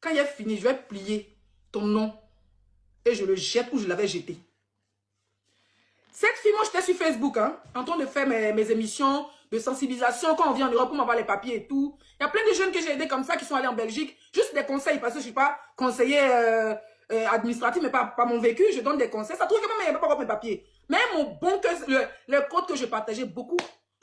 Quand il est fini, je vais plier ton nom et je le jette où je l'avais jeté. Cette fille, moi, j'étais sur Facebook, hein, en train de faire mes émissions de sensibilisation. Quand on vient en Europe, pour m'avoir les papiers et tout. Il y a plein de jeunes que j'ai aidés comme ça qui sont allés en Belgique. Juste des conseils, parce que je ne suis pas conseiller administratif, mais pas mon vécu. Je donne des conseils. Ça trouve que même il n'y avait pas encore mes papiers. Mais mon bon cœur, le code que je partageais, beaucoup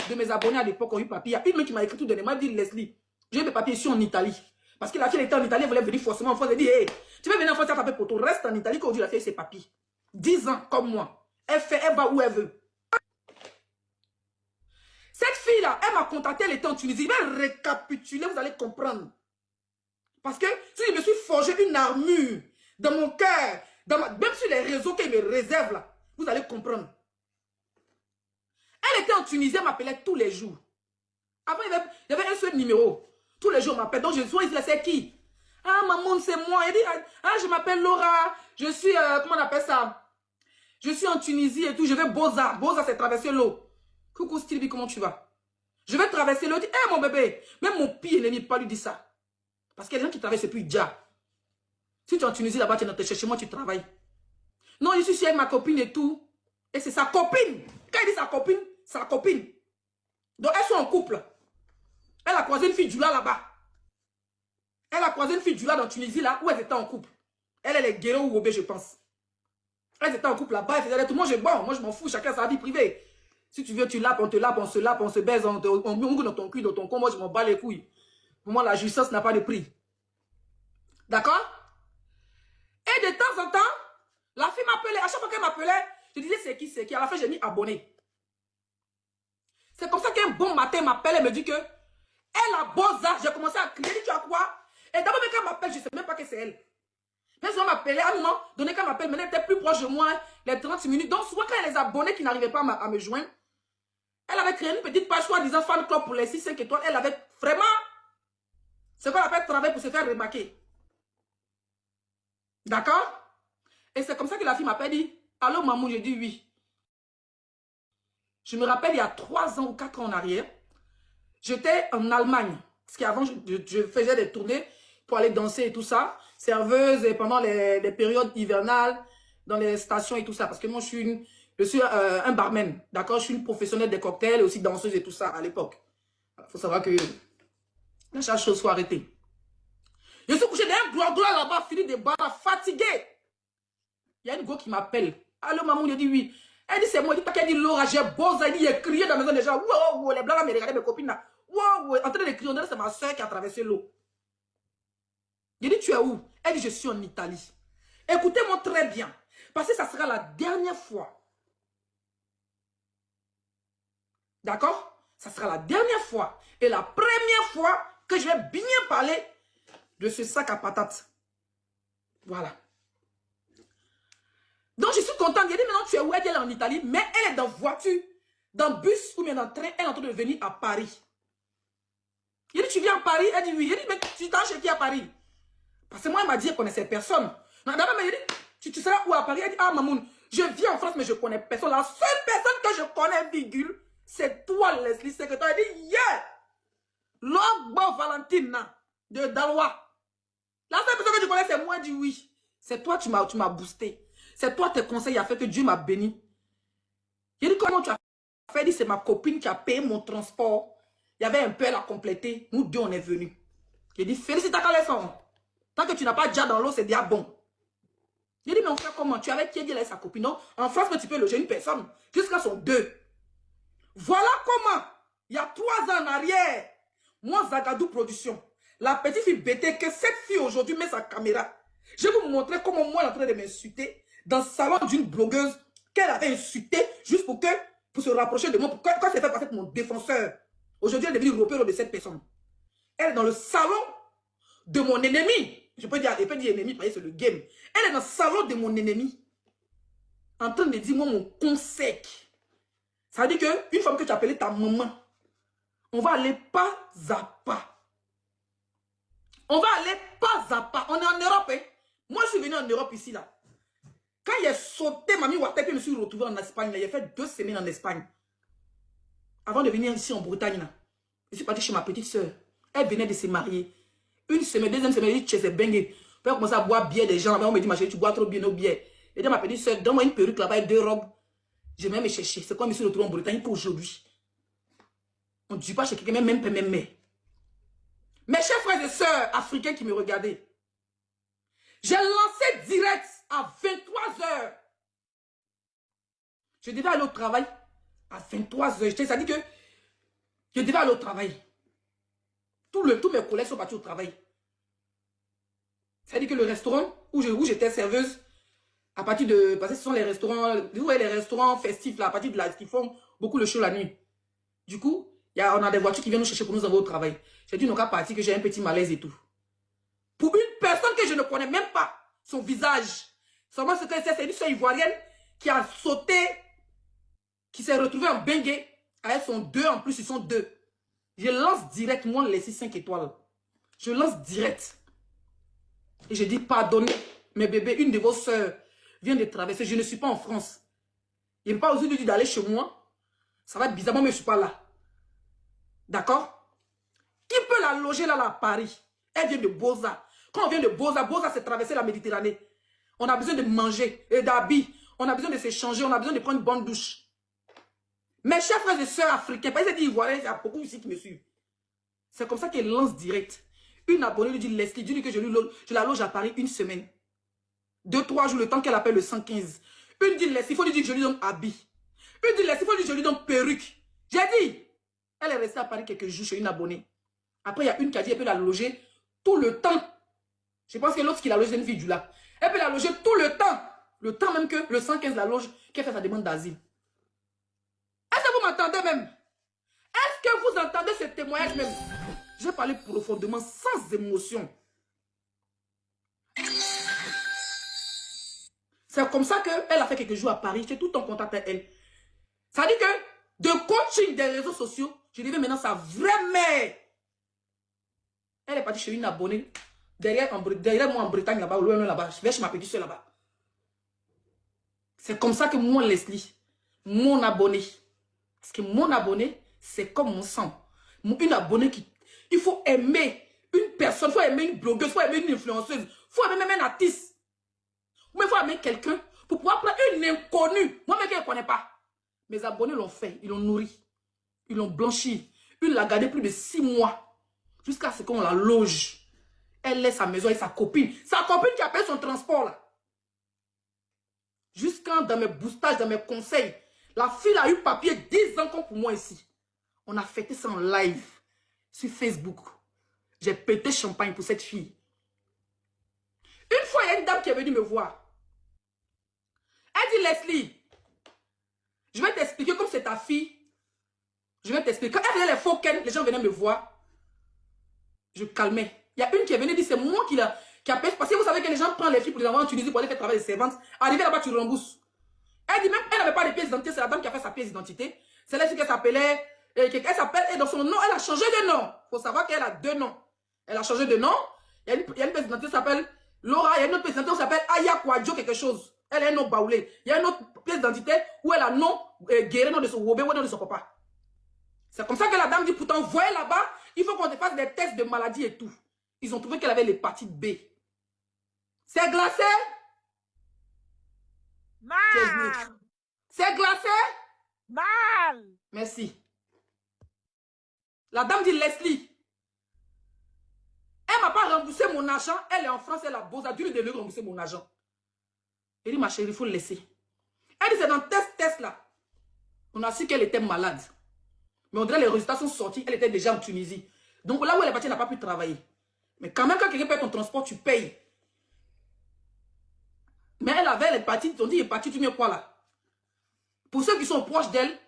de mes abonnés à l'époque ont eu papier. Il y a une qui m'a écrit tout de même. Elle m'a dit, Leslie, j'ai eu mes papiers ici en Italie. Parce que la fille était en Italie, elle voulait venir forcément en France. Elle dit, hey, tu veux venir en France, tu as papier pour toi. Reste en Italie qu'aujourd'hui la fille a ses papiers. 10 ans comme moi. Elle va où elle veut. Cette fille-là, elle m'a contacté, elle était en Tunisie. Je vais récapituler, vous allez comprendre. Parce que si je me suis forgé une armure dans mon cœur, même sur les réseaux qu'elle me réserve là, vous allez comprendre. Elle était en Tunisie, elle m'appelait tous les jours. Avant, il y avait un seul numéro. Tous les jours, on m'appelle. Donc, je suis ici, c'est qui? Ah, maman, c'est moi. Elle dit, ah, je m'appelle Laura. Je suis, comment on appelle ça? Je suis en Tunisie et tout. Je vais Boza. Boza, c'est traverser l'eau. Coucou, Stylby, comment tu vas? Je vais traverser l'eau. Dis, hé, mon bébé. Même mon pire ennemi pas lui dire ça. Parce qu'il y a des gens qui traversent depuis déjà. Si tu es en Tunisie, là-bas, tu es dans tes chez moi, tu travailles. Non, je suis ici avec ma copine et tout. Et c'est sa copine. Quand il dit sa copine, c'est sa copine. Donc, elles sont en couple. Elle a croisé une fille du là-bas. Elle a croisé une fille du dans Tunisie, là, où elles étaient en couple. Elle est guéro ou Robé, je pense. Elles étaient en couple là-bas. Elle faisait tout. Moi, je m'en fous. Chacun a sa vie privée. Si tu veux, tu lapes, on te lape, on se lape, on se baise, on met dans ton cul, dans ton con. Moi, je m'en bats les couilles. Pour moi, la justice n'a pas de prix. D'accord? Et de temps en temps, la fille m'appelait. À chaque fois qu'elle m'appelait, je disais c'est qui, c'est qui. À la fin, j'ai mis abonné. C'est comme ça qu'un bon matin m'appelle et me dit que elle a Boza. J'ai commencé à crier. Tu as quoi? Et d'abord, quand elle m'appelle, je ne sais même pas que c'est elle. Mais souvent, m'appelait à un moment donné qu'elle m'appelle, mais elle était plus proche de moi, les 30 minutes. Donc, souvent, quand il y a les abonnés qui n'arrivaient pas à me joindre, elle avait créé une petite page, soi-disant fan club pour les 6-5 étoiles. Elle avait vraiment ce qu'on appelle travail pour se faire remarquer. D'accord? Et c'est comme ça que la fille m'appelle dit, allô maman, j'ai dit oui. Je me rappelle, il y a 3 ans ou 4 ans en arrière, j'étais en Allemagne. Parce qu'avant, je faisais des tournées pour aller danser et tout ça. Serveuse et pendant les périodes hivernales, dans les stations et tout ça. Parce que moi, je suis un barman. D'accord? Je suis une professionnelle des cocktails et aussi danseuse et tout ça à l'époque. Il faut savoir que la chose soit arrêtée. Je suis couché derrière un gloire là-bas, fini de barres, fatigué. Il y a une go qui m'appelle. Allô, maman, je dis oui. Elle dit c'est moi. Elle dit pas qu'elle dit Laura, j'ai beau, elle dit, il a crié dans la maison des gens. Wow, les blancs là me regardaient, mes copines là. Wow, en train de crier, c'est ma soeur qui a traversé l'eau. Je dis, tu es où? Elle dit, je suis en Italie. Écoutez-moi très bien. Parce que ça sera la dernière fois. D'accord? Ça sera la dernière fois. Et la première fois que je vais bien parler de ce sac à patates. Voilà. Donc, je suis contente. Elle dit, maintenant, tu es où? Elle est en Italie, mais elle est dans voiture, dans bus ou bien dans train. Elle est en train de venir à Paris. Il dit, tu viens à Paris? Elle dit, oui. Il dit, mais tu t'en chez qui à Paris? Parce que moi, elle m'a dit, elle connaissait personne. D'abord, elle m'a dit, tu seras où à Paris? Elle dit, ah, mamoun, je vis en France, mais je connais personne. La seule personne que je connais, virgule, c'est toi, Leslie, secrétaire. Elle dit, yeah! L'Ogbo Valentine, de Dalois. La seule personne que je connais, c'est moi. Elle dit, oui. C'est toi, tu m'as boosté. C'est toi, tes conseils a fait que Dieu m'a béni. Il dit, comment tu as fait? Il dit, c'est ma copine qui a payé mon transport. Il y avait un peu à compléter. Nous deux, on est venus. Il dit, félicitations. Tant que tu n'as pas déjà dans l'eau, c'est déjà bon. Il dit, mais on fait comment? Tu avais qui dit là sa copine? Non, en France, tu peux loger une personne. Jusqu'à son 2. Voilà comment, il y a 3 ans en arrière, moi, Zagadou Production, la petite fille bêtée, que cette fille aujourd'hui met sa caméra. Je vais vous montrer comment moi, elle est en train de m'insulter dans le salon d'une blogueuse qu'elle avait insulté juste pour se rapprocher de moi. Quand c'est fait passer pour mon défenseur. Aujourd'hui, elle est devenue repère de cette personne. Elle est dans le salon de mon ennemi. Je peux dire ennemi, parce que c'est le game. Elle est dans le salon de mon ennemi. En train de dire, moi, mon conseil. Ça veut dire qu'une femme que tu appelais ta maman, on va aller pas à pas. On va aller pas à pas. On est en Europe, hein. Moi, je suis venu en Europe ici, là. Quand il a sauté, Mamie Ouattara, je me suis retrouvé en Espagne. Là. Il a fait 2 semaines en Espagne. Avant de venir ici en Bretagne, là. Je suis parti chez ma petite soeur. Elle venait de se marier. Une semaine, deuxième semaine, il dit, tu es bengue. On va commencer à boire bière des gens. On me dit, ma chérie, tu bois trop bien nos bières. Et donc, ma petite soeur, donne-moi une perruque là-bas et 2 robes. Je vais même me chercher. C'est comme je suis retourné en Bretagne pour aujourd'hui. On ne dit pas chez quelqu'un, même. Mes chers frères et sœurs africains qui me regardaient, j'ai lancé direct à 23 heures. Je devais aller au travail à 23 heures. Ça dit que je devais aller au travail. Tous mes collègues sont partis au travail. Ça dit que le restaurant où j'étais serveuse, à partir de... Parce que ce sont les restaurants... Vous voyez les restaurants festifs là, à partir de là, qui font beaucoup le show la nuit. Du coup, on a des voitures qui viennent nous chercher pour nous envoyer au travail. J'ai dit, non, qu'à partir que j'ai un petit malaise et tout. Pour une personne que je ne connais même pas, son visage. Seulement ce que c'est une soeur ivoirienne qui a sauté, qui s'est retrouvée en bengue. Avec son 2, en plus, ils sont 2. Je lance direct, moi, les 5 étoiles. Je lance direct. Et je dis, pardonnez, mes bébés, une de vos soeurs vient de traverser. Je ne suis pas en France. Il ne m'a pas osé lui dire d'aller chez moi. Ça va être bizarre, moi, mais je ne suis pas là. D'accord? Qui peut la loger là, à Paris? Elle vient de Boza. Quand on vient de Boza, Boza, c'est traverser la Méditerranée. On a besoin de manger et d'habits. On a besoin de s'échanger. On a besoin de prendre une bonne douche. Mes chers frères et sœurs africains, parce qu'ils disent, voilà, il y a beaucoup ici qui me suivent. C'est comme ça qu'elle lance direct. Une abonnée lui dit, Leslie, dis-lui que je la loge à Paris une semaine. 2-3 jours, le temps qu'elle appelle le 115. Une dit, Leslie, il faut lui dire que je lui donne habit. Une dit, Leslie, il faut lui dire que je lui donne perruque. J'ai dit, elle est restée à Paris quelques jours chez une abonnée. Après, il y a une qui a dit, elle peut la loger tout le temps. Je pense que l'autre qui l'a logé, c'est une fille du lac. Elle peut la loger tout le temps. Le temps même que le 115 la loge, qu'elle fait sa demande d'asile. Est-ce que vous m'entendez même? Est-ce que vous entendez ce témoignage même? J'ai parlé profondément, sans émotion. C'est comme ça qu'elle a fait quelques jours à Paris. J'ai tout en contact avec elle. Ça dit que de coaching des réseaux sociaux, je deviens maintenant sa vraie mère. Elle est partie chez une abonnée. Derrière moi en Bretagne là-bas, ou loin là-bas. Je vais chez ma petite soeur là-bas. C'est comme ça que moi, Leslie, mon abonné. Parce que mon abonné, c'est comme mon sang. Une abonnée qui... Il faut aimer une personne, il faut aimer une blogueuse, il faut aimer une influenceuse, il faut aimer même un artiste. Mais il faut aimer quelqu'un pour pouvoir prendre une inconnue. Moi-même, je ne connais pas. Mes abonnés l'ont fait, ils l'ont nourri, ils l'ont blanchi. Une l'a gardé plus de 6 mois jusqu'à ce qu'on la loge. Elle laisse sa maison avec sa copine. Sa copine qui appelle son transport là. Jusqu'à dans mes boostages, dans mes conseils. La fille a eu papier 10 ans comme pour moi ici. On a fêté ça en live sur Facebook. J'ai pété champagne pour cette fille. Une fois, il y a une dame qui est venue me voir. Elle dit, Leslie, je vais t'expliquer comme c'est ta fille. Je vais t'expliquer. Quand elle faisait les faux ken, les gens venaient me voir. Je calmais. Il y a une qui est venue dire, c'est moi qui a payé. Parce que vous savez que les gens prennent les filles pour les envoyer en Tunisie pour aller faire travail de servante. Arrivé là-bas, tu rembourses. Elle dit même, elle n'avait pas de pièce d'identité. C'est la dame qui a fait sa pièce d'identité. C'est là qu'elle s'appelait. Elle s'appelle, et dans son nom, elle a changé de nom. Il faut savoir qu'elle a 2 noms. Elle a changé de nom. Il y a une pièce d'identité qui s'appelle Laura. Il y a une autre pièce d'identité qui s'appelle Aya Kwadjo quelque chose. Elle a un nom baoulé. Il y a une autre pièce d'identité où elle a un nom guéri, nom de son Robé ou nom de son papa. C'est comme ça que la dame dit, pourtant, voyez là-bas, il faut qu'on te fasse des tests de maladie et tout. Ils ont trouvé qu'elle avait l'hépatite B. C'est glacé? Mal. C'est glacé? Mal. Merci. La dame dit, Leslie, elle ne m'a pas remboursé mon argent. Elle est en France, elle a beau, ça dû lui rembourser mon argent. Elle dit, ma chérie, il faut le laisser. Elle dit, c'est dans test là. On a su qu'elle était malade. Mais on dirait que les résultats sont sortis. Elle était déjà en Tunisie. Donc là où elle est partie, elle n'a pas pu travailler. Mais quand même, quand quelqu'un paye ton transport, tu payes. Mais elle est partie, on dit, elle est partie, tu mets quoi là? Pour ceux qui sont proches d'elle,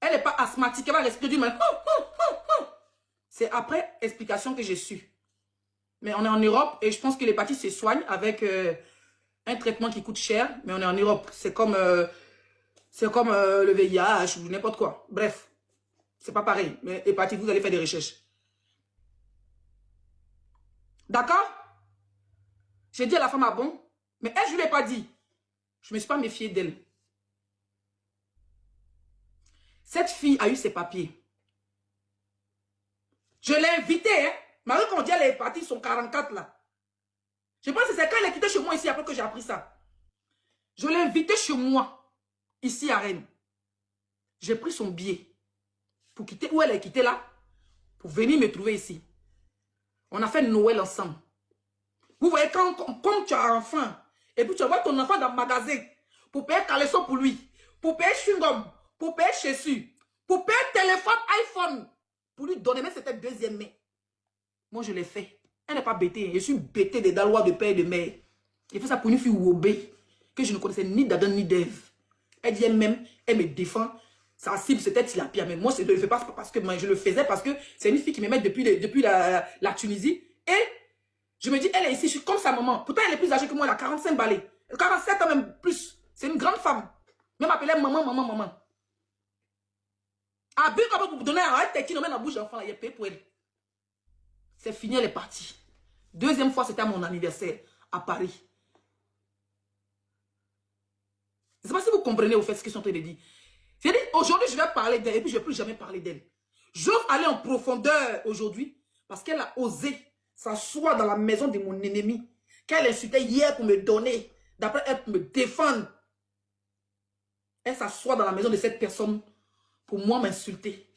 elle n'est pas asthmatique, elle va respirer du mal. C'est après explication que j'ai su. Mais on est en Europe et je pense que l'hépatite se soigne avec un traitement qui coûte cher. Mais on est en Europe. C'est comme le VIH ou n'importe quoi. Bref, c'est pas pareil. Mais hépatite, vous allez faire des recherches. D'accord? J'ai dit à la femme, ah bon? Mais elle, je ne lui ai pas dit. Je ne me suis pas méfiée d'elle. Cette fille a eu ses papiers. Je l'ai invitée, hein. Marie Condiel est partie, son 44 là. Je pense que c'est quand elle est quittée chez moi ici, après que j'ai appris ça. Je l'ai invitée chez moi, ici à Rennes. J'ai pris son billet pour quitter où elle est quittée là, pour venir me trouver ici. On a fait Noël ensemble. Vous voyez, comme tu as un enfant, et puis tu vois ton enfant dans le magasin, pour payer caleçon pour lui, pour payer chewing-gum, pour payer chaussures, pour payer téléphone, iPhone, pour lui donner, mais c'était deuxième mai. Moi, je l'ai fait. Elle n'est pas bêtée. Je suis bêtée des Dalois de père et de mère. J'ai fait ça pour une fille Wobé, que je ne connaissais ni d'Adam ni d'Ève. Elle dit elle-même, elle me défend. Sa cible, c'était Tilapia. Mais moi, je ne le fais pas parce que moi, je le faisais parce que c'est une fille qui me met depuis la Tunisie. Et je me dis, elle est ici, je suis comme sa maman. Pourtant, elle est plus âgée que moi, elle a 45 balais. 47 ans même plus. C'est une grande femme. Même appelée maman, maman, maman. Ah, bien quand vous donner un tête qui nous met dans la bouche d'enfant, il est payé pour elle. C'est fini, elle est partie. Deuxième fois, c'était à mon anniversaire, à Paris. Je ne sais pas si vous comprenez au fait ce que je suis en train de dire. J'ai dit, aujourd'hui, je vais parler d'elle et puis je ne vais plus jamais parler d'elle. J'ose aller en profondeur aujourd'hui parce qu'elle a osé s'asseoir dans la maison de mon ennemi qu'elle insultait hier pour me donner, d'après elle pour me défendre. Elle s'assoit dans la maison de cette personne pour moi m'insulter.